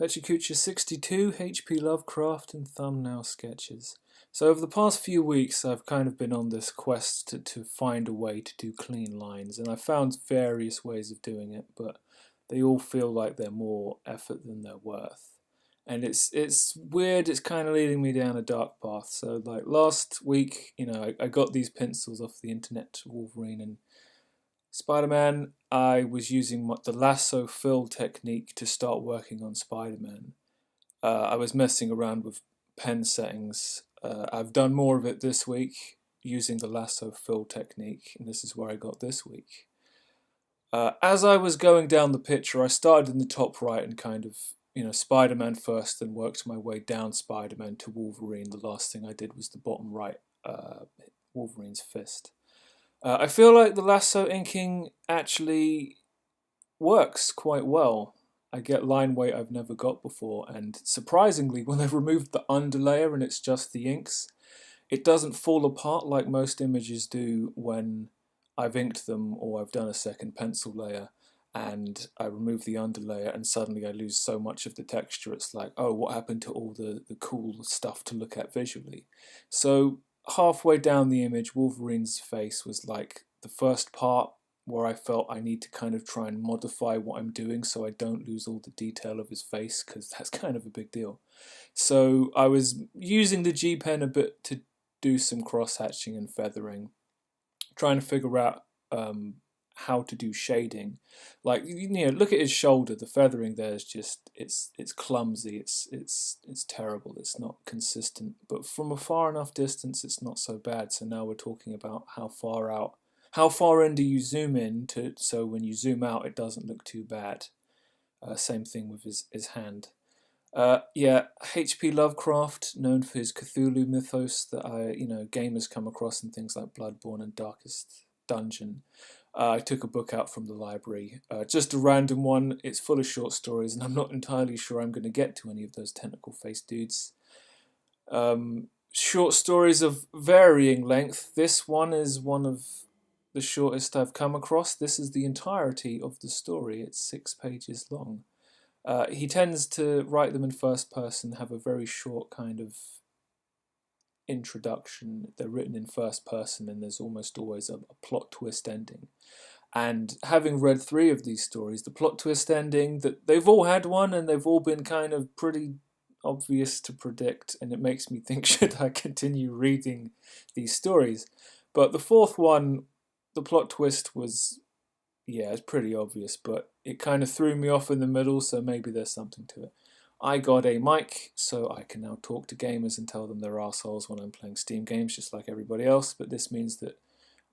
Pecha Kucha 62, H.P Lovecraft, and thumbnail sketches. So over the past few weeks, I've kind of been on this quest to find a way to do clean lines, and I've found various ways of doing it, but they all feel like they're more effort than they're worth. And it's weird. It's kind of leading me down a dark path. So like last week, I got these pencils off the internet, Wolverine and Spider-Man. I was using the Lasso fill technique to start working on Spider-Man. I was messing around with pen settings. I've done more of it this week using the Lasso fill technique, and this is where I got this week. As I was going down the picture, I started in the top right and kind of, Spider-Man first, then worked my way down Spider-Man to Wolverine. The last thing I did was the bottom right, Wolverine's fist. I feel like the Lasso inking actually works quite well. I get line weight I've never got before, and surprisingly, when they've removed the underlayer and it's just the inks, it doesn't fall apart like most images do when I've inked them or I've done a second pencil layer and I remove the underlayer and suddenly I lose so much of the texture. It's like, oh, what happened to all the cool stuff to look at visually? So halfway down the image, Wolverine's face was like the first part where I felt I need to kind of try and modify what I'm doing so I don't lose all the detail of his face, because that's kind of a big deal. So I was using the G pen a bit to do some cross hatching and feathering, trying to figure out how to do shading. Like, look at his shoulder. The feathering there is just it's clumsy. It's terrible. It's not consistent. But from a far enough distance, it's not so bad. So now we're talking about how far in do you zoom in so when you zoom out, it doesn't look too bad. Same thing with his hand. Yeah, H.P. Lovecraft, known for his Cthulhu mythos that gamers come across in things like Bloodborne and Darkest Dungeon. I took a book out from the library, just a random one. It's full of short stories, and I'm not entirely sure I'm going to get to any of those tentacle-faced dudes. Short stories of varying length. This one is one of the shortest I've come across. This is the entirety of the story. It's 6 pages long. He tends to write them in first person, have a very short kind of introduction. They're written in first person, and there's almost always a plot twist ending. And having read 3 of these stories, the plot twist ending, that they've all had one, and they've all been kind of pretty obvious to predict, and it makes me think, should I continue reading these stories? But the 4th one, the plot twist was, yeah, it's pretty obvious, but it kind of threw me off in the middle, so maybe there's something to it. I got a mic, so I can now talk to gamers and tell them they're assholes when I'm playing Steam games, just like everybody else, but this means that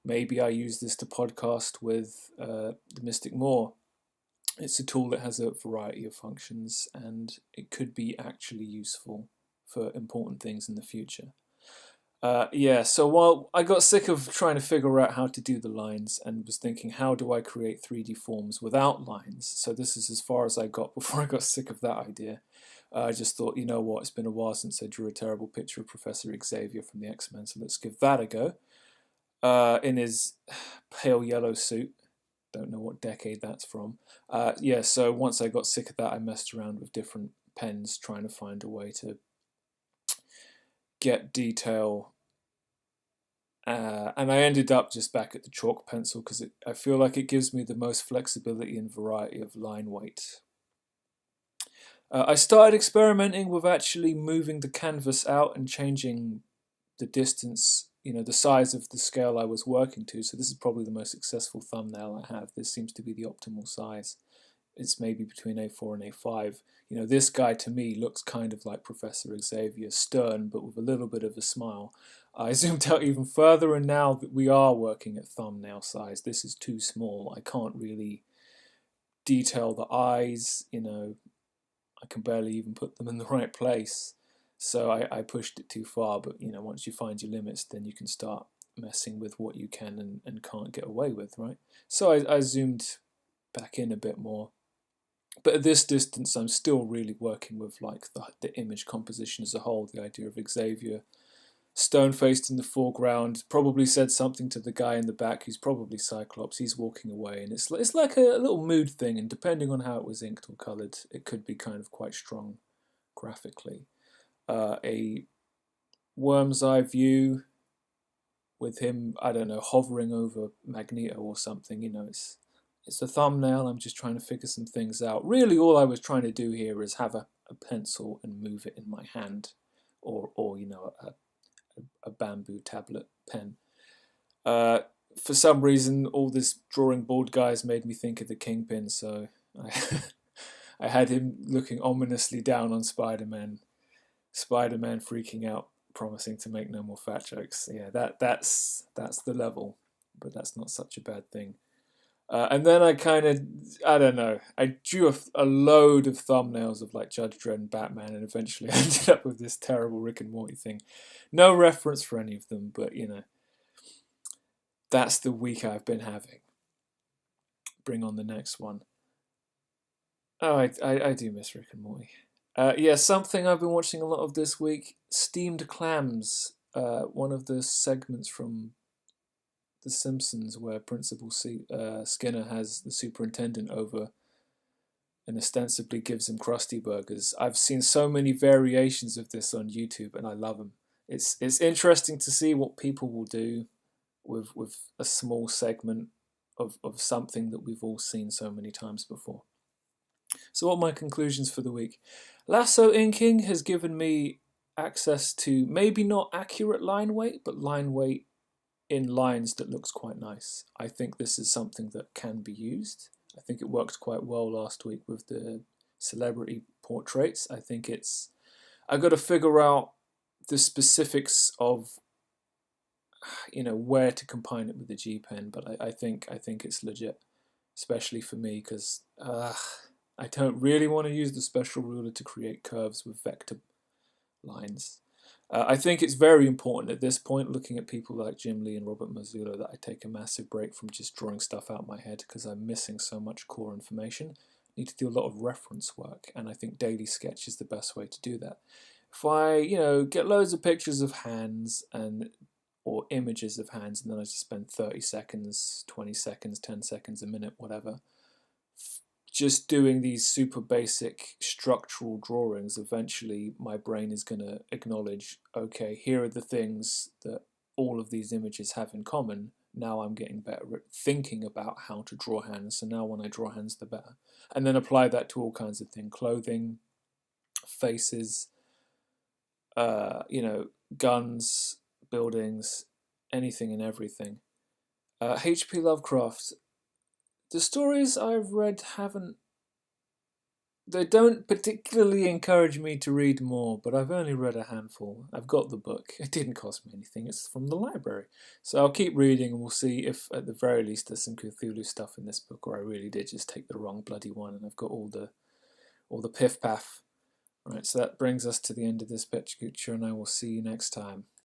maybe I use this to podcast with the Mystic Moor. It's a tool that has a variety of functions, and it could be actually useful for important things in the future. Yeah, so while I got sick of trying to figure out how to do the lines and was thinking, how do I create 3D forms without lines? So this is as far as I got before I got sick of that idea. I just thought, you know what, it's been a while since I drew a terrible picture of Professor Xavier from the X-Men, so let's give that a go. In his pale yellow suit. Don't know what decade that's from. Yeah, so once I got sick of that, I messed around with different pens, trying to find a way to get detail, and I ended up just back at the chalk pencil because I feel like it gives me the most flexibility and variety of line weight. I started experimenting with actually moving the canvas out and changing the distance, the size of the scale I was working to. So this is probably the most successful thumbnail I have. This seems to be the optimal size. It's maybe between A4 and A5. This guy to me looks kind of like Professor Xavier, stern but with a little bit of a smile. I zoomed out even further, and now that we are working at thumbnail size, this is too small. I can't really detail the eyes, I can barely even put them in the right place. So I pushed it too far, but once you find your limits, then you can start messing with what you can and can't get away with, right? So I zoomed back in a bit more. But at this distance, I'm still really working with like the image composition as a whole, the idea of Xavier stone-faced in the foreground, probably said something to the guy in the back who's probably Cyclops. He's walking away, and it's like a little mood thing, and depending on how it was inked or coloured, it could be kind of quite strong graphically. A worm's eye view with him, I don't know, hovering over Magneto or something. It's a thumbnail. I'm just trying to figure some things out. Really, all I was trying to do here is have a pencil and move it in my hand, or a bamboo tablet pen. For some reason, all this drawing board guys made me think of the Kingpin, so I had him looking ominously down on Spider-Man. Spider-Man freaking out, promising to make no more fat jokes. Yeah, that's the level, but that's not such a bad thing. And then I don't know, I drew a load of thumbnails of like Judge Dredd and Batman, and eventually I ended up with this terrible Rick and Morty thing. No reference for any of them, but that's the week I've been having. Bring on the next one. Oh, I do miss Rick and Morty. Yeah, something I've been watching a lot of this week, Steamed Clams, one of the segments from The Simpsons where Principal Skinner has the superintendent over and ostensibly gives him Krusty Burgers. I've seen so many variations of this on YouTube, and I love them. It's interesting to see what people will do with a small segment of something that we've all seen so many times before. So what are my conclusions for the week? Lasso inking has given me access to maybe not accurate line weight, but line weight in lines that looks quite nice. I think this is something that can be used. I think it worked quite well last week with the celebrity portraits. I've got to figure out the specifics of where to combine it with the G pen, but I think it's legit, especially for me because I don't really want to use the special ruler to create curves with vector lines. I think it's very important at this point, looking at people like Jim Lee and Robert Mazzullo, that I take a massive break from just drawing stuff out of my head because I'm missing so much core information. I need to do a lot of reference work, and I think daily sketch is the best way to do that. If I, get loads of pictures of hands or images of hands, and then I just spend 30 seconds, 20 seconds, 10 seconds, a minute, whatever, just doing these super basic structural drawings, eventually my brain is going to acknowledge, okay, here are the things that all of these images have in common. Now I'm getting better at thinking about how to draw hands, so now when I draw hands, the better. And then apply that to all kinds of things, clothing, faces, guns, buildings, anything and everything. H.P. Lovecraft, the stories I've read they don't particularly encourage me to read more, but I've only read a handful. I've got the book. It didn't cost me anything. It's from the library. So I'll keep reading and we'll see if at the very least there's some Cthulhu stuff in this book, or I really did just take the wrong bloody one and I've got all the piff paff. Right, so that brings us to the end of this Pecha Kucha, and I will see you next time.